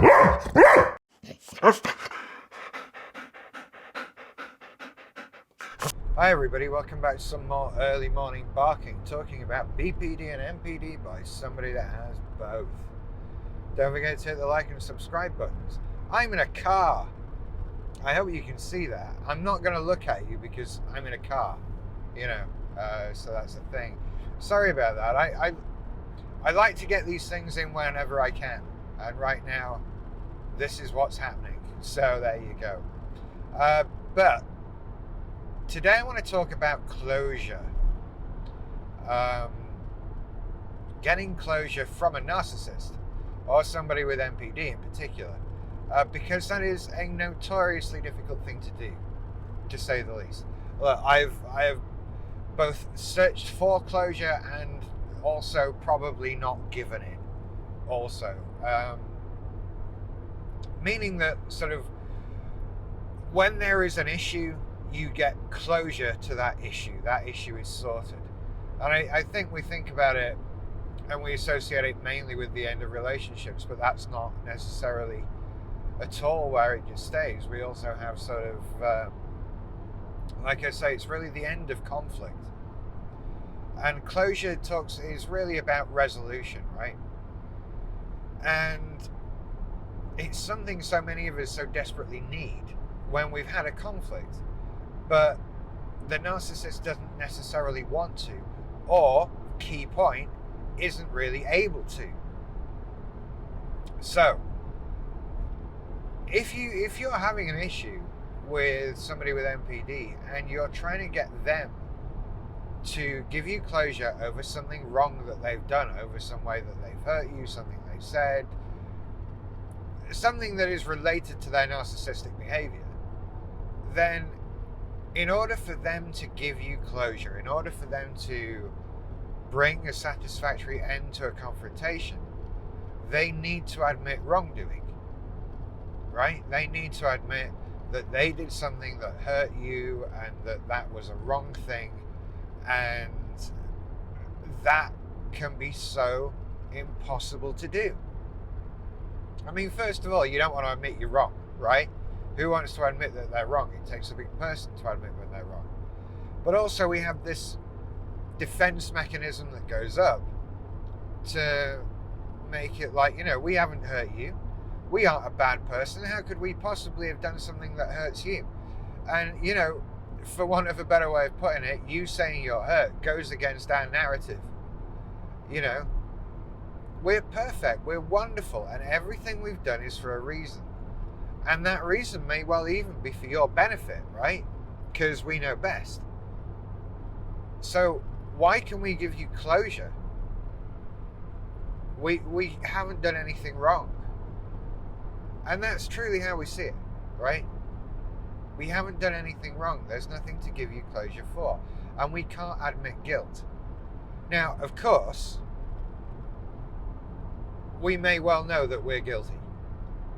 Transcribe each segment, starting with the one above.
Hi everybody, welcome back to some more early morning barking, talking about BPD and MPD by somebody that has both. Don't forget to hit the like and subscribe buttons. I'm in a car. I hope you can see that. I'm not going to look at you because I'm in a car, so that's the thing. Sorry about that. I like to get these things in whenever I can, and right now this is what's happening. So there you go. But today I want to talk about closure. Getting closure from a narcissist or somebody with MPD in particular, because that is a notoriously difficult thing to do, to say the least. Look, I have both searched for closure and also probably not given it also. Meaning that sort of when there is an issue, you get closure to that issue. That issue is sorted. And I think we think about it and we associate it mainly with the end of relationships, but that's not necessarily at all where it just stays. We also have sort of, like I say, it's really the end of conflict. And closure is really about resolution, right? And it's something so many of us so desperately need when we've had a conflict. But the narcissist doesn't necessarily want to, or, key point, isn't really able to. So, if you're having an issue with somebody with MPD and you're trying to get them to give you closure over something wrong that they've done, over some way that they've hurt you, something they've said, something that is related to their narcissistic behavior, then in order for them to give you closure, in order for them to bring a satisfactory end to a confrontation, they need to admit wrongdoing, right? They need to admit that they did something that hurt you and that was a wrong thing, and that can be so impossible to do. I mean, first of all, you don't want to admit you're wrong, right? Who wants to admit that they're wrong? It takes a big person to admit when they're wrong. But also we have this defense mechanism that goes up to make it like, we haven't hurt you. We aren't a bad person. How could we possibly have done something that hurts you? And, for want of a better way of putting it, you saying you're hurt goes against our narrative. We're perfect. We're wonderful. And everything we've done is for a reason. And that reason may well even be for your benefit, right? Because we know best. So why can we give you closure? We haven't done anything wrong. And that's truly how we see it, right? We haven't done anything wrong. There's nothing to give you closure for. And we can't admit guilt. Now, of course, we may well know that we're guilty.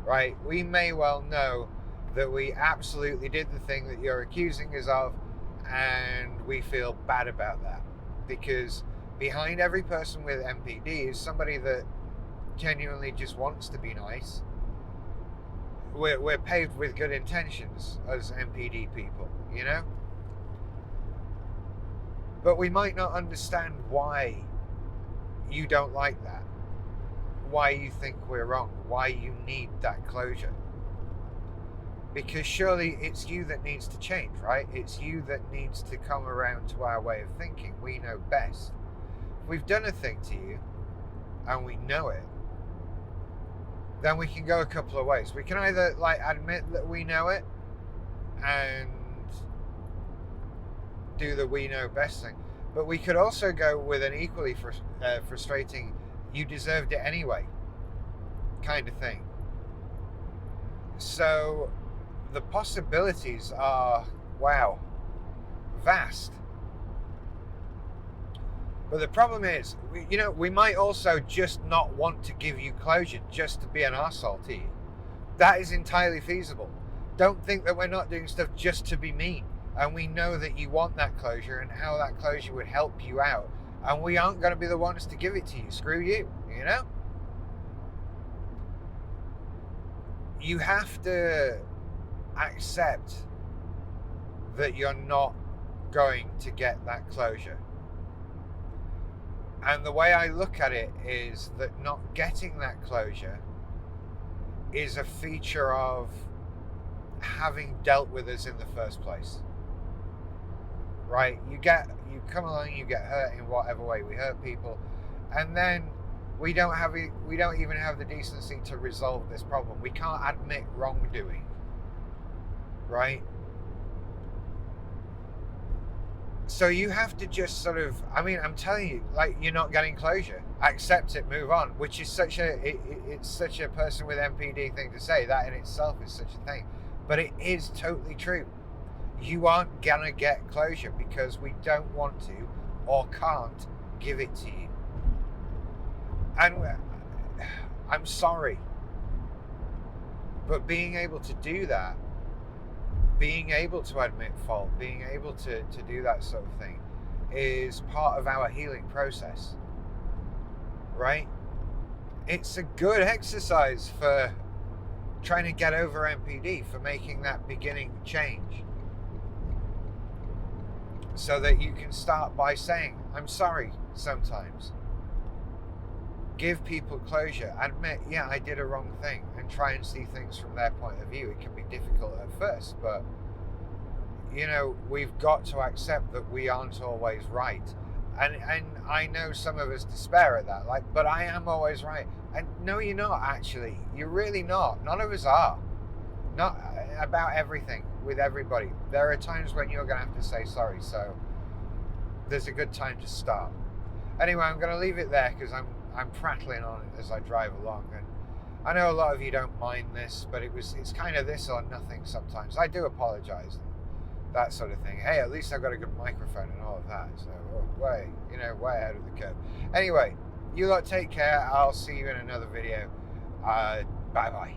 Right? We may well know that we absolutely did the thing that you're accusing us of, and we feel bad about that. Because behind every person with MPD is somebody that genuinely just wants to be nice. We're paved with good intentions as MPD people, But we might not understand why you don't like that. Why you think we're wrong, why you need that closure. Because surely it's you that needs to change, right? It's you that needs to come around to our way of thinking. We know best. If we've done a thing to you and we know it, then we can go a couple of ways. We can either admit that we know it and do the we know best thing, but we could also go with an equally frustrating you deserved it anyway kind of thing. So the possibilities are, wow, vast. But the problem is, we might also just not want to give you closure just to be an arsehole to you. That is entirely feasible. Don't think that we're not doing stuff just to be mean. And we know that you want that closure and how that closure would help you out. And we aren't going to be the ones to give it to you. Screw you, you have to accept that you're not going to get that closure. And the way I look at it is that not getting that closure is a feature of having dealt with us in the first place. Right? You come along, you get hurt in whatever way. We hurt people, and then we don't even have the decency to resolve this problem. We can't admit wrongdoing. Right? So you have to just sort of, I mean, I'm telling you, like, you're not getting closure. Accept it, move on, which is it's such a person with MPD thing to say. That in itself is such a thing. But it is totally true. You aren't gonna get closure because we don't want to or can't give it to you. And I'm sorry. But being able to do that, being able to admit fault, being able to do that sort of thing is part of our healing process, right? It's a good exercise for trying to get over MPD, for making that beginning change, so that you can start by saying, I'm sorry sometimes. Give people closure, admit, yeah, I did a wrong thing, and try and see things from their point of view. It can be difficult at first, but we've got to accept that we aren't always right. And I know some of us despair at that, but I am always right. And no, you're not, actually. You're really not. None of us are. Not about everything with everybody. There are times when you're going to have to say sorry, so there's a good time to start. Anyway, I'm going to leave it there because I'm prattling on as I drive along, and I know a lot of you don't mind this, but it's kind of this or nothing sometimes. I do apologize, and that sort of thing. Hey, at least I've got a good microphone and all of that, so way ahead of the curve. Anyway, you lot take care. I'll see you in another video. Bye bye.